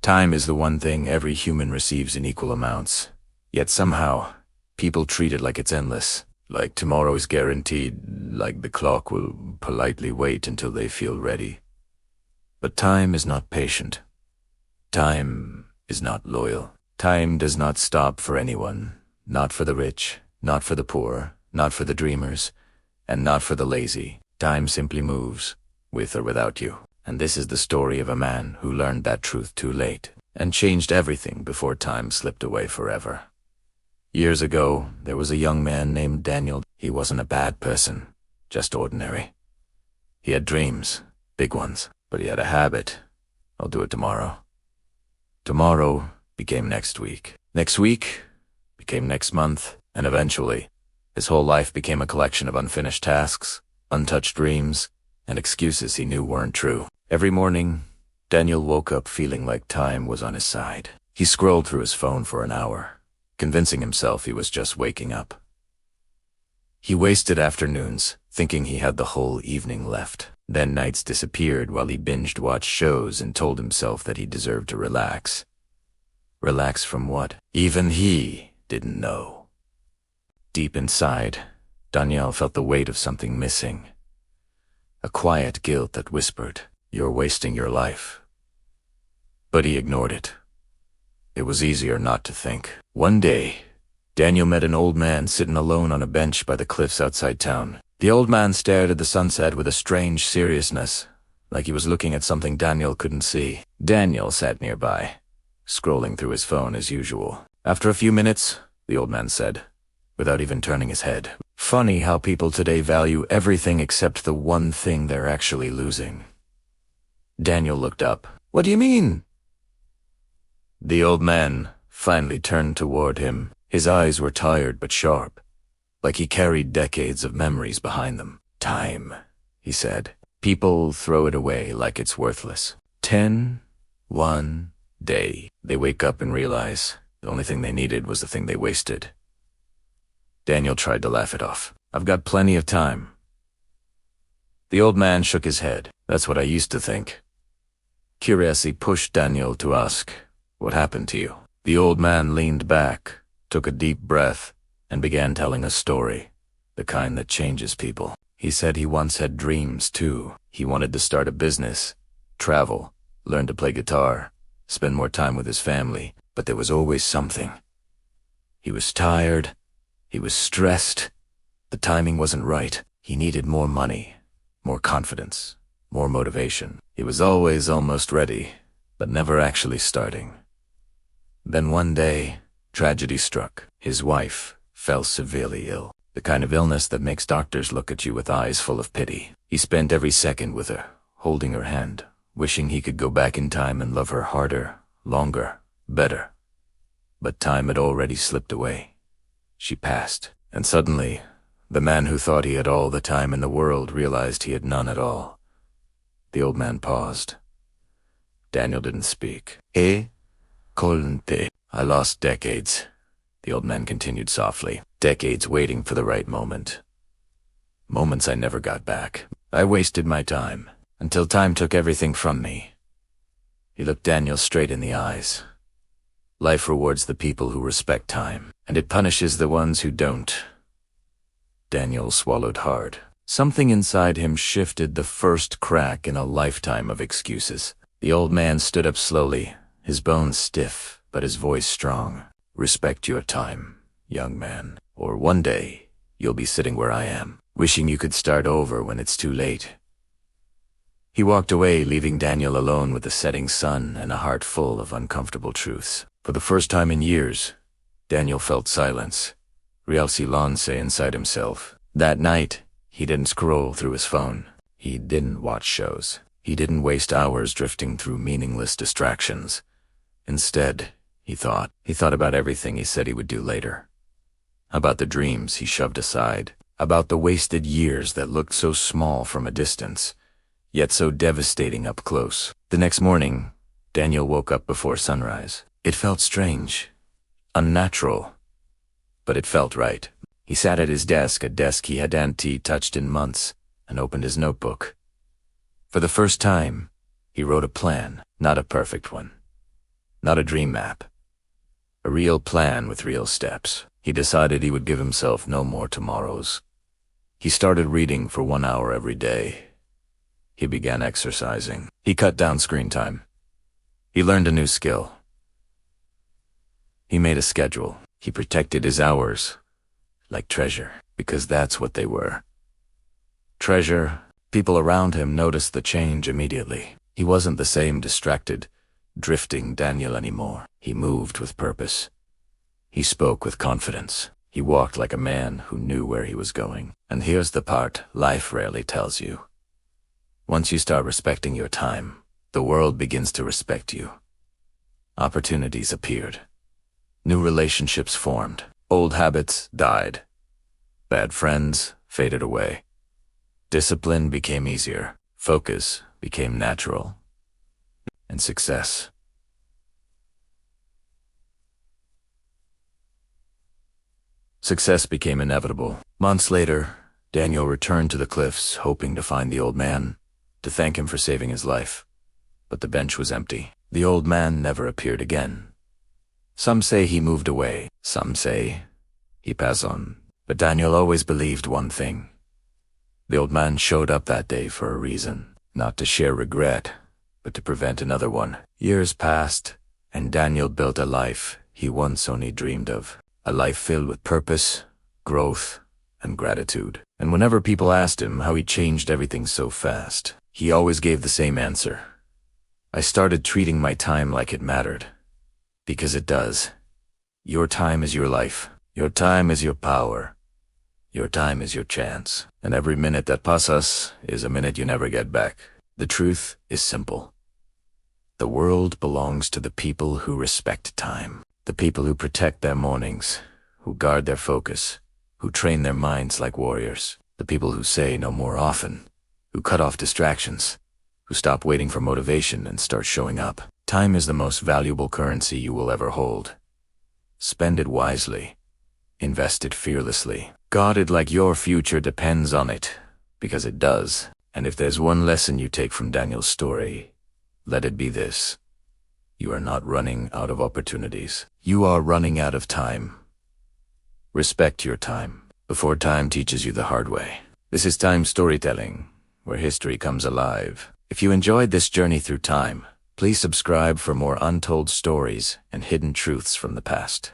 Time is the one thing every human receives in equal amounts. Yet somehow, people treat it like it's endless. Like tomorrow is guaranteed, like the clock will politely wait until they feel ready. But time is not patient. Time is not loyal. Time does not stop for anyone. Not for the rich, not for the poor, not for the dreamers, and not for the lazy. Time simply moves, with or without you. And this is the story of a man who learned that truth too late, and changed everything before time slipped away forever. Years ago, there was a young man named Daniel. He wasn't a bad person, just ordinary. He had dreams, big ones, but he had a habit. I'll do it tomorrow. Tomorrow became next week. Next week became next month, and eventually, his whole life became a collection of unfinished tasks, untouched dreams, and excuses he knew weren't true. Every morning, Daniel woke up feeling like time was on his side. He scrolled through his phone for an hour, convincing himself he was just waking up. He wasted afternoons, thinking he had the whole evening left. Then nights disappeared while he binged-watched shows and told himself that he deserved to relax. Relax from what? Even he didn't know. Deep inside, Daniel felt the weight of something missing. A quiet guilt that whispered, "You're wasting your life." But he ignored it. It was easier not to think. One day, Daniel met an old man sitting alone on a bench by the cliffs outside town. The old man stared at the sunset with a strange seriousness, like he was looking at something Daniel couldn't see. Daniel sat nearby, scrolling through his phone as usual. After a few minutes, the old man said, without even turning his head, "Funny how people today value everything except the one thing they're actually losing." Daniel looked up. "What do you mean?" The old man finally turned toward him. His eyes were tired but sharp, like he carried decades of memories behind them. "Time," he said. "People throw it away like it's worthless. 1 day. They wake up and realize the only thing they needed was the thing they wasted." Daniel tried to laugh it off. "I've got plenty of time." The old man shook his head. "That's what I used to think." Curiosity pushed Daniel to ask, "What happened to you?" The old man leaned back, took a deep breath, and began telling a story, the kind that changes people. He said he once had dreams too. He wanted to start a business, travel, learn to play guitar, spend more time with his family, but there was always something. He was tired. He was stressed. The timing wasn't right. He needed more money, more confidence, more motivation. He was always almost ready, but never actually starting. Then one day, tragedy struck. His wife fell severely ill, the kind of illness that makes doctors look at you with eyes full of pity. He spent every second with her, holding her hand, wishing he could go back in time and love her harder, longer, better. But time had already slipped away. She passed, and suddenly, the man who thought he had all the time in the world realized he had none at all. The old man paused. Daniel didn't speak. Colente. I lost decades, the old man continued softly. Decades waiting for the right moment. Moments I never got back. I wasted my time, until time took everything from me. He looked Daniel straight in the eyes. Life rewards the people who respect time, and it punishes the ones who don't. Daniel swallowed hard. Something inside him shifted, the first crack in a lifetime of excuses. The old man stood up slowly, his bones stiff, but his voice strong. "Respect your time, young man, or one day you'll be sitting where I am, wishing you could start over when it's too late." He walked away, leaving Daniel alone with the setting sun and a heart full of uncomfortable truths. For the first time in years, Daniel felt silence, real silence inside himself. That night, he didn't scroll through his phone. He didn't watch shows. He didn't waste hours drifting through meaningless distractions. Instead, he thought about everything he said he would do later. About the dreams he shoved aside. About the wasted years that looked so small from a distance, yet so devastating up close. The next morning, Daniel woke up before sunrise. It felt strange, unnatural, but it felt right. He sat at his desk, a desk he hadn't touched in months, and opened his notebook. For the first time, he wrote a plan, not a perfect one, Not a dream map. A real plan with real steps. He decided he would give himself no more tomorrows. He started reading for 1 hour every day. He began exercising. He cut down screen time. He learned a new skill. He made a schedule. He protected his hours like treasure, because that's what they were. Treasure. People around him noticed the change immediately. He wasn't the same distracted, drifting Daniel anymore. He moved with purpose. He spoke with confidence. He walked like a man who knew where he was going. And here's the part life rarely tells you. Once you start respecting your time, the world begins to respect you. Opportunities appeared. New relationships formed. Old habits died. Bad friends faded away. Discipline became easier. Focus became natural. And success. Success became inevitable. Months later, Daniel returned to the cliffs, hoping to find the old man, to thank him for saving his life. But the bench was empty. The old man never appeared again. Some say he moved away. Some say he passed on. But Daniel always believed one thing. The old man showed up that day for a reason, not to share regret, but to prevent another one. Years passed, and Daniel built a life he once only dreamed of. A life filled with purpose, growth, and gratitude. And whenever people asked him how he changed everything so fast, he always gave the same answer. I started treating my time like it mattered. Because it does. Your time is your life. Your time is your power. Your time is your chance. And every minute that passes is a minute you never get back. The truth is simple. The world belongs to the people who respect time. The people who protect their mornings, who guard their focus, who train their minds like warriors. The people who say no more often, who cut off distractions, who stop waiting for motivation and start showing up. Time is the most valuable currency you will ever hold. Spend it wisely. Invest it fearlessly. Guard it like your future depends on it, because it does. And if there's one lesson you take from Daniel's story, let it be this. You are not running out of opportunities. You are running out of time. Respect your time before time teaches you the hard way. This is time storytelling, where history comes alive. If you enjoyed this journey through time, please subscribe for more untold stories and hidden truths from the past.